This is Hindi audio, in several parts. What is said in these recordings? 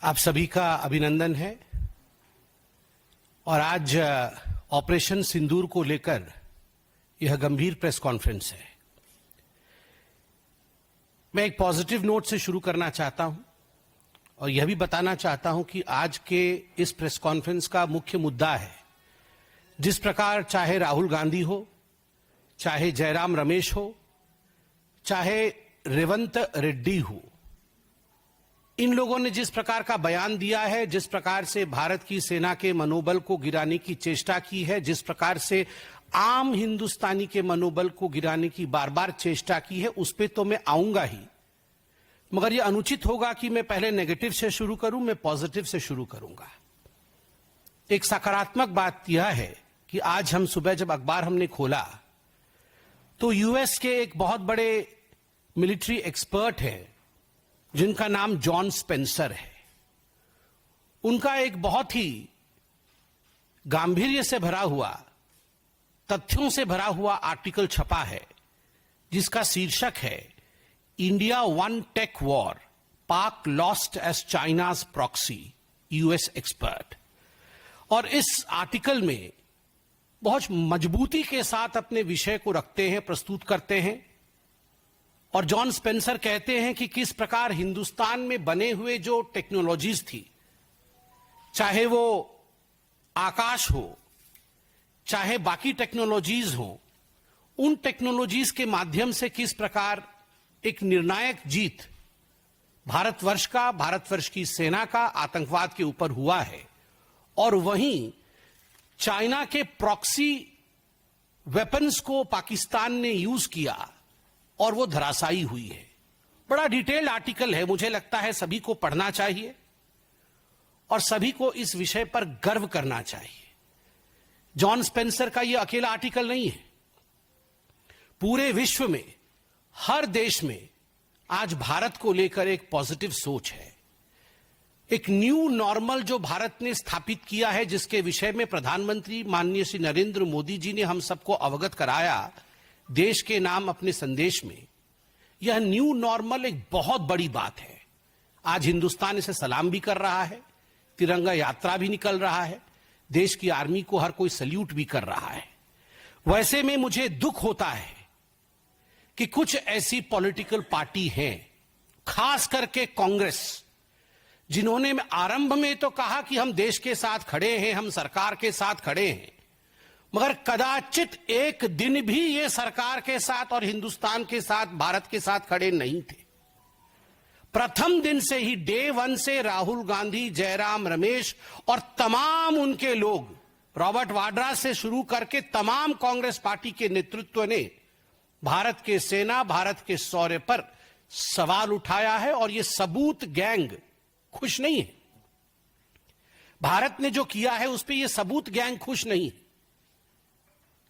आप सभी का अभिनंदन है और आज ऑपरेशन सिंदूर को लेकर यह गंभीर प्रेस कॉन्फ्रेंस है। मैं एक पॉजिटिव नोट से शुरू करना चाहता हूं और यह भी बताना चाहता हूं कि आज के इस प्रेस कॉन्फ्रेंस का मुख्य मुद्दा है, जिस प्रकार चाहे राहुल गांधी हो, चाहे जयराम रमेश हो, चाहे रेवंत रेड्डी हो, इन लोगों ने जिस प्रकार का बयान दिया है, जिस प्रकार से भारत की सेना के मनोबल को गिराने की चेष्टा की है, जिस प्रकार से आम हिंदुस्तानी के मनोबल को गिराने की बार बार चेष्टा की है, उस पे तो मैं आऊंगा ही, मगर यह अनुचित होगा कि मैं पहले नेगेटिव से शुरू करूं। मैं पॉजिटिव से शुरू करूंगा। एक सकारात्मक बात यह है कि आज हम सुबह जब अखबार हमने खोला तो यूएस के एक बहुत बड़े मिलिट्री एक्सपर्ट हैं जिनका नाम जॉन स्पेंसर है। उनका एक बहुत ही गांभीर्य से भरा हुआ, तथ्यों से भरा हुआ आर्टिकल छपा है, जिसका शीर्षक है India won tech war, Pak lost as China's proxy, US expert. और इस आर्टिकल में बहुत मजबूती के साथ अपने विषय को रखते हैं, प्रस्तुत करते हैं। और जॉन स्पेंसर कहते हैं कि किस प्रकार हिंदुस्तान में बने हुए जो टेक्नोलॉजीज थी, चाहे वो आकाश हो, चाहे बाकी टेक्नोलॉजीज हो, उन टेक्नोलॉजीज के माध्यम से किस प्रकार एक निर्णायक जीत भारतवर्ष की सेना का आतंकवाद के ऊपर हुआ है। और वहीं चाइना के प्रॉक्सी वेपन्स को पाकिस्तान ने यूज किया और वो धराशायी हुई है। बड़ा डिटेल्ड आर्टिकल है, मुझे लगता है सभी को पढ़ना चाहिए और सभी को इस विषय पर गर्व करना चाहिए। जॉन स्पेंसर का यह अकेला आर्टिकल नहीं है। पूरे विश्व में, हर देश में आज भारत को लेकर एक पॉजिटिव सोच है। एक न्यू नॉर्मल जो भारत ने स्थापित किया है, जिसके विषय में प्रधानमंत्री माननीय श्री नरेंद्र मोदी जी ने हम सबको अवगत कराया देश के नाम अपने संदेश में। यह न्यू नॉर्मल एक बहुत बड़ी बात है। आज हिंदुस्तान इसे सलाम भी कर रहा है, तिरंगा यात्रा भी निकल रहा है, देश की आर्मी को हर कोई सल्यूट भी कर रहा है। वैसे में मुझे दुख होता है कि कुछ ऐसी पॉलिटिकल पार्टी हैं, खास करके कांग्रेस, जिन्होंने आरंभ में तो कहा कि हम देश के साथ खड़े हैं, हम सरकार के साथ खड़े हैं, मगर कदाचित एक दिन भी ये सरकार के साथ और हिंदुस्तान के साथ, भारत के साथ खड़े नहीं थे। प्रथम दिन से ही, डे वन से राहुल गांधी, जयराम रमेश और तमाम उनके लोग, रॉबर्ट वाड्रा से शुरू करके तमाम कांग्रेस पार्टी के नेतृत्व ने भारत के सेना, भारत के शौर्य पर सवाल उठाया है। और ये सबूत गैंग खुश नहीं है। भारत ने जो किया है उस पर यह सबूत गैंग खुश नहीं है।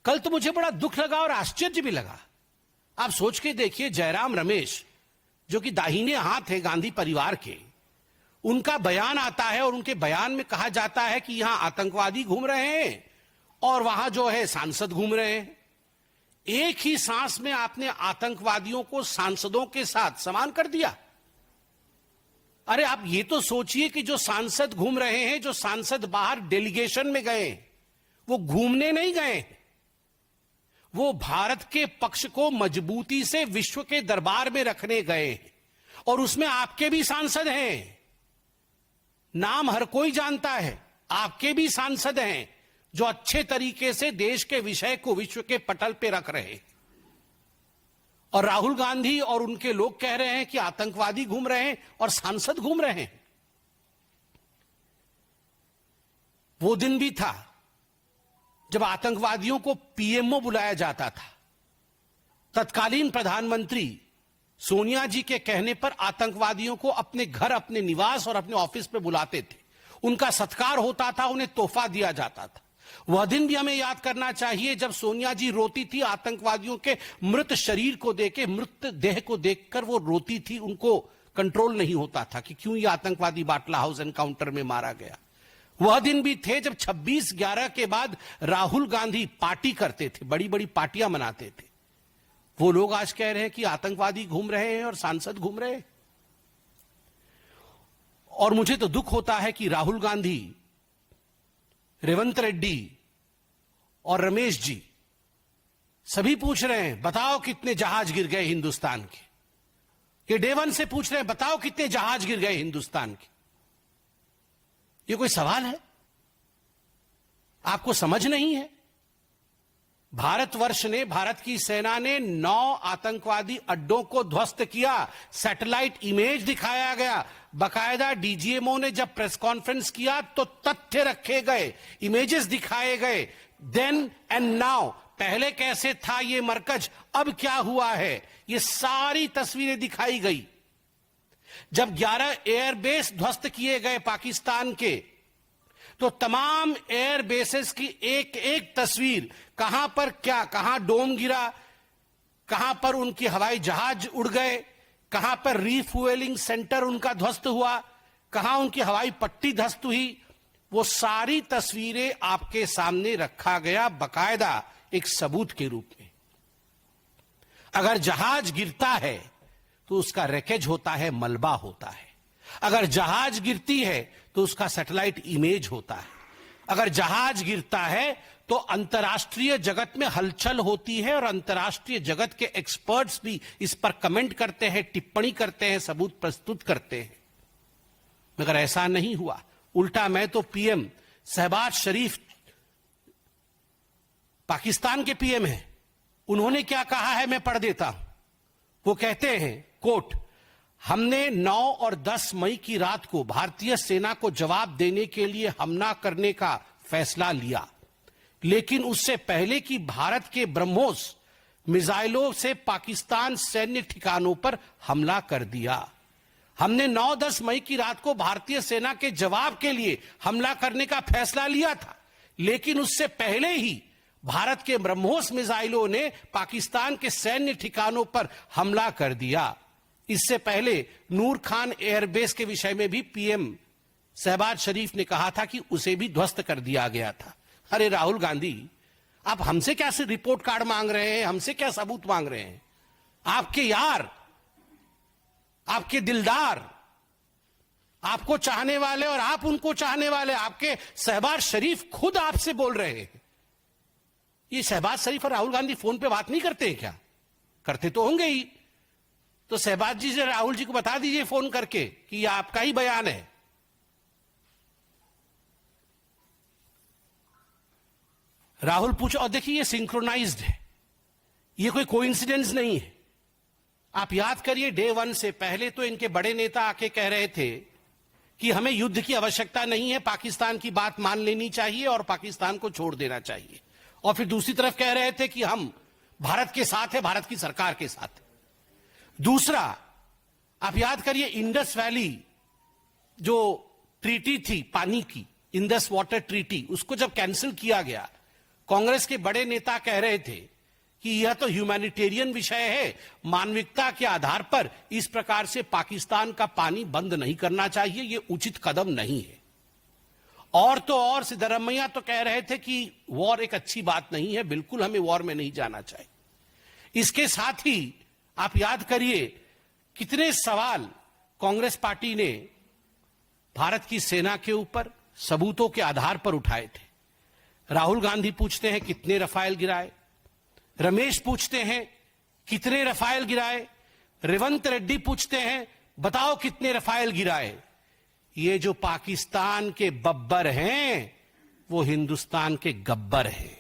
कल तो मुझे बड़ा दुख लगा और आश्चर्य भी लगा। आप सोच के देखिए, जयराम रमेश जो कि दाहिने हाथ है गांधी परिवार के, उनका बयान आता है और उनके बयान में कहा जाता है कि यहां आतंकवादी घूम रहे हैं और वहां जो है सांसद घूम रहे हैं। एक ही सांस में आपने आतंकवादियों को सांसदों के साथ समान कर दिया। अरे आप ये तो सोचिए कि जो सांसद घूम रहे हैं, जो सांसद बाहर डेलीगेशन में गए, वो घूमने नहीं गए, वो भारत के पक्ष को मजबूती से विश्व के दरबार में रखने गए। और उसमें आपके भी सांसद हैं, नाम हर कोई जानता है, आपके भी सांसद हैं जो अच्छे तरीके से देश के विषय को विश्व के पटल पे रख रहे हैं। और राहुल गांधी और उनके लोग कह रहे हैं कि आतंकवादी घूम रहे हैं और सांसद घूम रहे हैं। वो दिन भी था जब आतंकवादियों को पीएमओ बुलाया जाता था। तत्कालीन प्रधानमंत्री सोनिया जी के कहने पर आतंकवादियों को अपने घर, अपने निवास और अपने ऑफिस पे बुलाते थे। उनका सत्कार होता था, उन्हें तोहफा दिया जाता था। वह दिन भी हमें याद करना चाहिए जब सोनिया जी रोती थी, आतंकवादियों के मृत शरीर को देख, मृत देह को देखकर वो रोती थी। उनको कंट्रोल नहीं होता था कि क्यों ये आतंकवादी बाटला हाउस एनकाउंटर में मारा गया। वह दिन भी थे जब 26/11 के बाद राहुल गांधी पार्टी करते थे, बड़ी बड़ी पार्टियां मनाते थे। वो लोग आज कह रहे हैं कि आतंकवादी घूम रहे हैं और सांसद घूम रहे हैं। और मुझे तो दुख होता है कि राहुल गांधी, रेवंत रेड्डी और रमेश जी सभी पूछ रहे हैं बताओ कितने जहाज गिर गए हिंदुस्तान के। ये डे वन से पूछ रहे हैं बताओ कितने जहाज गिर गए हिंदुस्तान के। ये कोई सवाल है? आपको समझ नहीं है? भारतवर्ष ने, भारत की सेना ने 9 आतंकवादी अड्डों को ध्वस्त किया। सैटेलाइट इमेज दिखाया गया। बकायदा डीजीएमओ ने जब प्रेस कॉन्फ्रेंस किया तो तथ्य रखे गए, इमेजेस दिखाए गए। देन एंड नाउ, पहले कैसे था ये मरकज, अब क्या हुआ है, ये सारी तस्वीरें दिखाई गई। जब 11 एयरबेस ध्वस्त किए गए पाकिस्तान के, तो तमाम एयर बेसेस की एक एक तस्वीर, कहां पर क्या, कहां डोम गिरा, कहां पर उनकी हवाई जहाज उड़ गए, कहां पर रीफ्यूएलिंग सेंटर उनका ध्वस्त हुआ, कहां उनकी हवाई पट्टी ध्वस्त हुई, वो सारी तस्वीरें आपके सामने रखा गया बकायदा एक सबूत के रूप में। अगर जहाज गिरता है तो उसका रैकेज होता है, मलबा होता है। अगर जहाज गिरती है तो उसका सैटेलाइट इमेज होता है। अगर जहाज गिरता है तो अंतर्राष्ट्रीय जगत में हलचल होती है और अंतर्राष्ट्रीय जगत के एक्सपर्ट्स भी इस पर कमेंट करते हैं, टिप्पणी करते हैं, सबूत प्रस्तुत करते हैं। मगर ऐसा नहीं हुआ। उल्टा मैं तो पीएम शहबाज शरीफ, पाकिस्तान के पीएम हैं, उन्होंने क्या कहा है मैं पढ़ देता हूं। वो कहते हैं, कोट, हमने 9 और 10 मई की रात को भारतीय सेना को जवाब देने के लिए हमला करने का फैसला लिया, लेकिन उससे पहले कि भारत के ब्रह्मोस मिसाइलों से पाकिस्तान सैन्य ठिकानों पर हमला कर दिया। हमने 9-10 मई की रात को भारतीय सेना के जवाब के लिए हमला करने का फैसला लिया था, लेकिन उससे पहले ही भारत के ब्रह्मोस मिसाइलों ने पाकिस्तान के सैन्य ठिकानों पर हमला कर दिया। इससे पहले नूर खान एयरबेस के विषय में भी पीएम शहबाज शरीफ ने कहा था कि उसे भी ध्वस्त कर दिया गया था। अरे राहुल गांधी, आप हमसे क्या से रिपोर्ट कार्ड मांग रहे हैं, हमसे क्या सबूत मांग रहे हैं? आपके यार, आपके दिलदार, आपको चाहने वाले और आप उनको चाहने वाले, आपके शहबाज शरीफ खुद आपसे बोल रहे हैं। ये शहबाज शरीफ और राहुल गांधी फोन पे बात नहीं करते हैं क्या? करते तो होंगे ही। तो शहबाज जी से राहुल जी को बता दीजिए फोन करके कि यह आपका ही बयान है। राहुल पूछो, और देखिए ये सिंक्रोनाइज्ड है, ये कोई कोइंसिडेंस नहीं है। आप याद करिए, डे वन से पहले तो इनके बड़े नेता आके कह रहे थे कि हमें युद्ध की आवश्यकता नहीं है, पाकिस्तान की बात मान लेनी चाहिए और पाकिस्तान को छोड़ देना चाहिए। और फिर दूसरी तरफ कह रहे थे कि हम भारत के साथ है, भारत की सरकार के साथ है। दूसरा, आप याद करिए, इंडस वैली जो ट्रीटी थी पानी की, इंडस वाटर ट्रीटी, उसको जब कैंसिल किया गया, कांग्रेस के बड़े नेता कह रहे थे कि यह तो ह्यूमैनिटेरियन विषय है, मानविकता के आधार पर इस प्रकार से पाकिस्तान का पानी बंद नहीं करना चाहिए, यह उचित कदम नहीं है। और तो और सिद्धरमैया तो कह रहे थे कि वॉर एक अच्छी बात नहीं है, बिल्कुल हमें वॉर में नहीं जाना चाहिए। इसके साथ ही आप याद करिए कितने सवाल कांग्रेस पार्टी ने भारत की सेना के ऊपर सबूतों के आधार पर उठाए थे। राहुल गांधी पूछते हैं कितने रफाल गिराए, रमेश पूछते हैं कितने रफाल गिराए, रेवंत रेड्डी पूछते हैं बताओ कितने रफाल गिराए। ये जो पाकिस्तान के बब्बर हैं वो हिंदुस्तान के गब्बर हैं।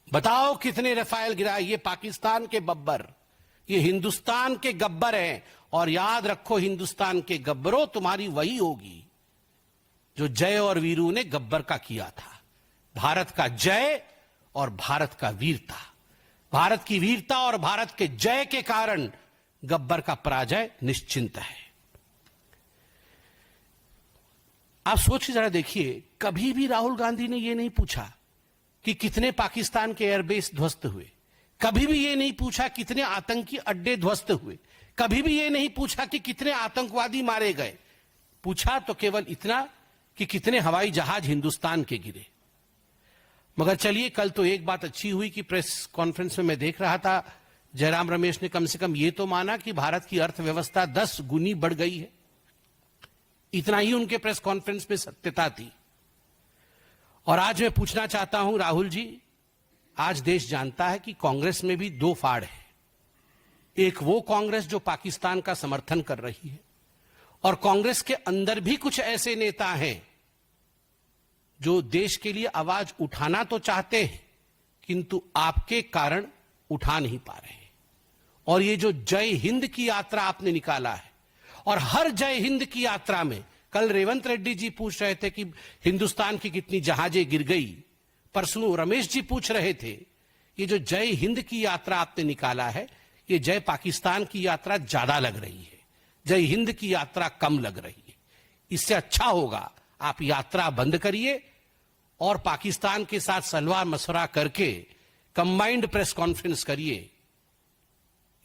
बताओ कितने रफाल गिराए, ये पाकिस्तान के बब्बर, ये हिंदुस्तान के गब्बर हैं। और याद रखो, हिंदुस्तान के गब्बरों, तुम्हारी वही होगी जो जय और वीरू ने गब्बर का किया था। भारत का जय और भारत का वीरता, भारत की वीरता और भारत के जय के कारण गब्बर का पराजय निश्चिंत है। आप सोच जरा देखिए, कभी भी राहुल गांधी ने यह नहीं पूछा कि कितने पाकिस्तान के एयरबेस ध्वस्त हुए, कभी भी यह नहीं पूछा कितने आतंकी अड्डे ध्वस्त हुए, कभी भी यह नहीं पूछा कि कितने आतंकवादी मारे गए। पूछा तो केवल इतना कि कितने हवाई जहाज हिंदुस्तान के गिरे। मगर चलिए, कल तो एक बात अच्छी हुई कि प्रेस कॉन्फ्रेंस में मैं देख रहा था, जयराम रमेश ने कम से कम यह तो माना कि भारत की अर्थव्यवस्था 10 गुनी बढ़ गई है। इतना ही उनके प्रेस कॉन्फ्रेंस में सत्यता थी। और आज मैं पूछना चाहता हूं राहुल जी, आज देश जानता है कि कांग्रेस में भी दो फाड़ है। एक वो कांग्रेस जो पाकिस्तान का समर्थन कर रही है, और कांग्रेस के अंदर भी कुछ ऐसे नेता हैं जो देश के लिए आवाज उठाना तो चाहते हैं किंतु आपके कारण उठा नहीं पा रहे हैं। और ये जो जय हिंद की यात्रा आपने निकाला है, और हर जय हिंद की यात्रा में, कल रेवंत रेड्डी जी पूछ रहे थे कि हिंदुस्तान की कितनी जहाजें गिर गई, परसों रमेश जी पूछ रहे थे, ये जो जय हिंद की यात्रा आपने निकाला है, ये जय पाकिस्तान की यात्रा ज्यादा लग रही है, जय हिंद की यात्रा कम लग रही है। इससे अच्छा होगा आप यात्रा बंद करिए और पाकिस्तान के साथ सलवा मशवरा करके कंबाइंड प्रेस कॉन्फ्रेंस करिए।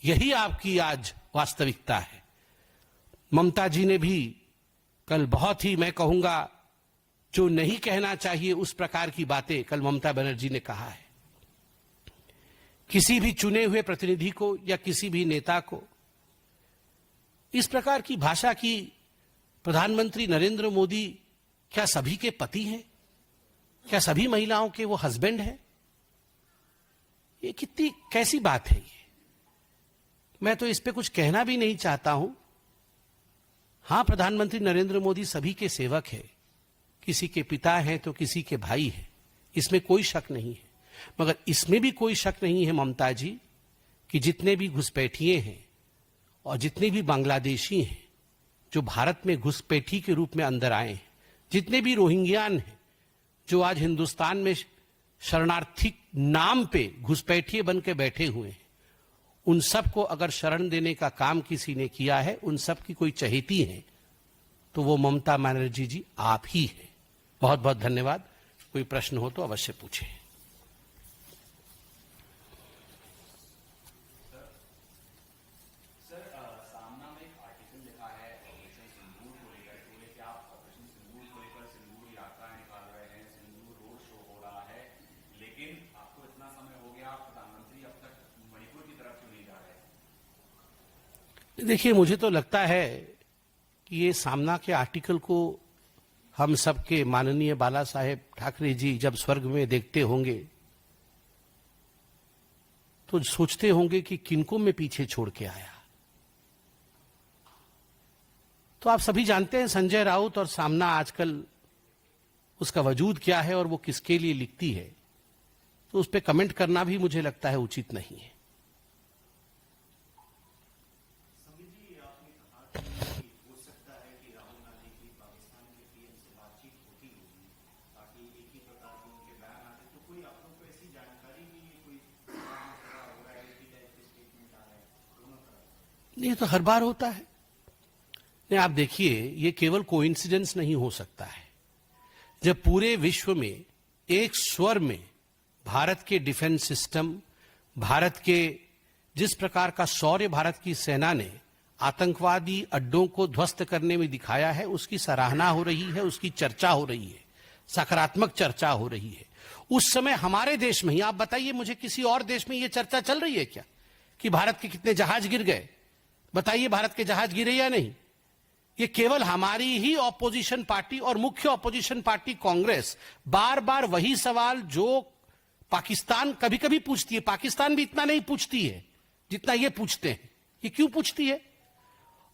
यही आपकी आज वास्तविकता है। ममता जी ने भी कल बहुत ही, मैं कहूंगा, जो नहीं कहना चाहिए उस प्रकार की बातें कल ममता बनर्जी ने कहा है। किसी भी चुने हुए प्रतिनिधि को या किसी भी नेता को इस प्रकार की भाषा की, प्रधानमंत्री नरेंद्र मोदी क्या सभी के पति हैं? क्या सभी महिलाओं के वो हस्बैंड हैं? ये कितनी कैसी बात है ये? मैं तो इस पे कुछ कहना भी नहीं चाहता हूं। हां, प्रधानमंत्री नरेंद्र मोदी सभी के सेवक है, किसी के पिता हैं तो किसी के भाई हैं, इसमें कोई शक नहीं है। मगर इसमें भी कोई शक नहीं है ममता जी कि जितने भी घुसपैठिए हैं और जितने भी बांग्लादेशी हैं जो भारत में घुसपैठी के रूप में अंदर आए हैं, जितने भी रोहिंग्यान हैं जो आज हिंदुस्तान में शरणार्थी नाम पे घुसपैठिए बन के बैठे हुए हैं, उन सबको अगर शरण देने का काम किसी ने किया है, उन सब की कोई चहेती है तो वो ममता बनर्जी जी आप ही हैं। बहुत बहुत धन्यवाद। कोई प्रश्न हो तो अवश्य पूछें। देखिए, मुझे तो लगता है कि ये सामना के आर्टिकल को हम सबके माननीय बाला साहेब ठाकरे जी जब स्वर्ग में देखते होंगे तो सोचते होंगे कि किनको मैं पीछे छोड़ के आया। तो आप सभी जानते हैं संजय राउत और सामना आजकल उसका वजूद क्या है और वो किसके लिए लिखती है, तो उस पर कमेंट करना भी मुझे लगता है उचित नहीं है। ये तो हर बार होता है। नहीं, आप देखिए, ये केवल कोइंसिडेंस नहीं हो सकता है। जब पूरे विश्व में एक स्वर में भारत के डिफेंस सिस्टम, भारत के जिस प्रकार का शौर्य भारत की सेना ने आतंकवादी अड्डों को ध्वस्त करने में दिखाया है, उसकी सराहना हो रही है, उसकी चर्चा हो रही है, सकारात्मक चर्चा हो रही है। उस समय हमारे देश में ही, आप बताइए मुझे, किसी और देश में यह चर्चा चल रही है क्या कि भारत के कितने जहाज गिर गए? बताइए, भारत के जहाज गिरे या नहीं? ये केवल हमारी ही ऑपोजिशन पार्टी और मुख्य ऑपोजिशन पार्टी कांग्रेस बार बार वही सवाल जो पाकिस्तान कभी कभी पूछती है, पाकिस्तान भी इतना नहीं पूछती है जितना ये पूछते हैं। ये क्यों पूछती है?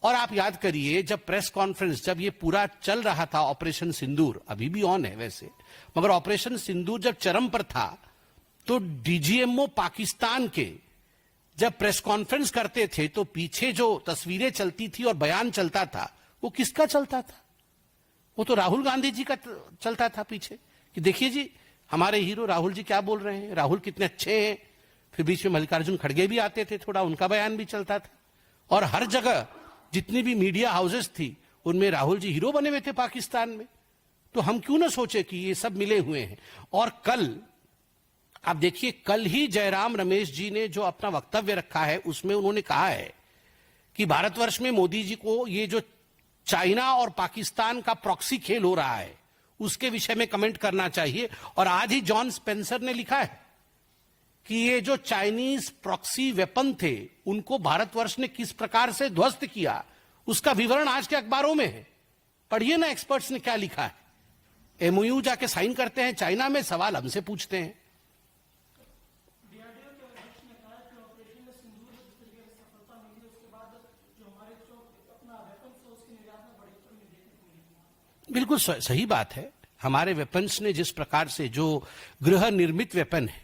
और आप याद करिए, जब प्रेस कॉन्फ्रेंस, जब ये पूरा चल रहा था ऑपरेशन सिंदूर, अभी भी ऑन है वैसे, मगर ऑपरेशन सिंदूर जब चरम पर था तो डीजीएमओ पाकिस्तान के जब प्रेस कॉन्फ्रेंस करते थे तो पीछे जो तस्वीरें चलती थी और बयान चलता था, वो किसका चलता था? वो तो राहुल गांधी जी का चलता था पीछे कि देखिए जी, हमारे हीरो राहुल जी क्या बोल रहे हैं, राहुल कितने अच्छे हैं। फिर बीच में मल्लिकार्जुन खड़गे भी आते थे, थोड़ा उनका बयान भी चलता था। और हर जगह जितनी भी मीडिया हाउसेस थी उनमें राहुल जी हीरो बने हुए थे पाकिस्तान में। तो हम क्यों ना सोचे कि ये सब मिले हुए हैं। और कल आप देखिए, कल ही जयराम रमेश जी ने जो अपना वक्तव्य रखा है उसमें उन्होंने कहा है कि भारतवर्ष में मोदी जी को ये जो चाइना और पाकिस्तान का प्रॉक्सी खेल हो रहा है उसके विषय में कमेंट करना चाहिए। और आज ही जॉन स्पेंसर ने लिखा है कि ये जो चाइनीज प्रॉक्सी वेपन थे उनको भारतवर्ष ने किस प्रकार से ध्वस्त किया, उसका विवरण आज के अखबारों में है। पढ़िए ना एक्सपर्ट्स ने क्या लिखा है। एमओयू जाके साइन करते हैं चाइना में, सवाल हमसे पूछते हैं। बिल्कुल सही बात है। हमारे वेपन्स ने जिस प्रकार से, जो गृह निर्मित वेपन है,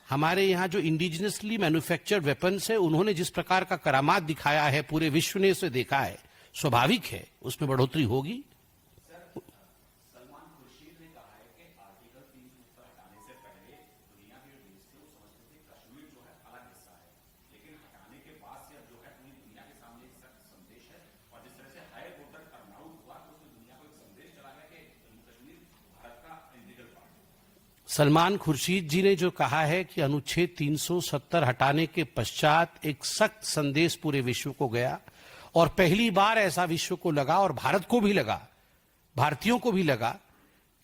हमारे यहाँ जो इंडिजिनसली मैन्युफैक्चर्ड वेपन्स है, उन्होंने जिस प्रकार का करामात दिखाया है, पूरे विश्व ने उसे देखा है, स्वाभाविक है उसमें बढ़ोतरी होगी। सलमान खुर्शीद ने कहा है कि आर्टिकल 370 हटाने से पहले दुनिया के देश थे वो समझते थे कश्मीर जो है अलग हिस्सा है, लेकिन हटाने के बाद से अब जो है पूरी दुनिया के सामने एक सख्त संदेश है। और जिस तरह से हाई वोटर टर्नआउट हुआ तो उसमें दुनिया को एक संदेश चला गया कि जम्मू कश्मीर भारत का इंटीग्रल पार्ट है। सलमान खुर्शीद जी ने जो कहा है कि अनुच्छेद 370 हटाने के पश्चात एक सख्त संदेश पूरे विश्व को गया, और पहली बार ऐसा विश्व को लगा और भारत को भी लगा, भारतीयों को भी लगा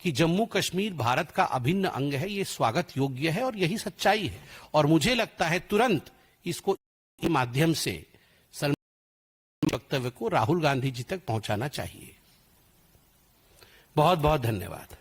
कि जम्मू कश्मीर भारत का अभिन्न अंग है। ये स्वागत योग्य है और यही सच्चाई है। और मुझे लगता है तुरंत इसको के माध्यम से सलमान वक्तव्य को राहुल गांधी जी तक पहुंचाना चाहिए। बहुत बहुत धन्यवाद।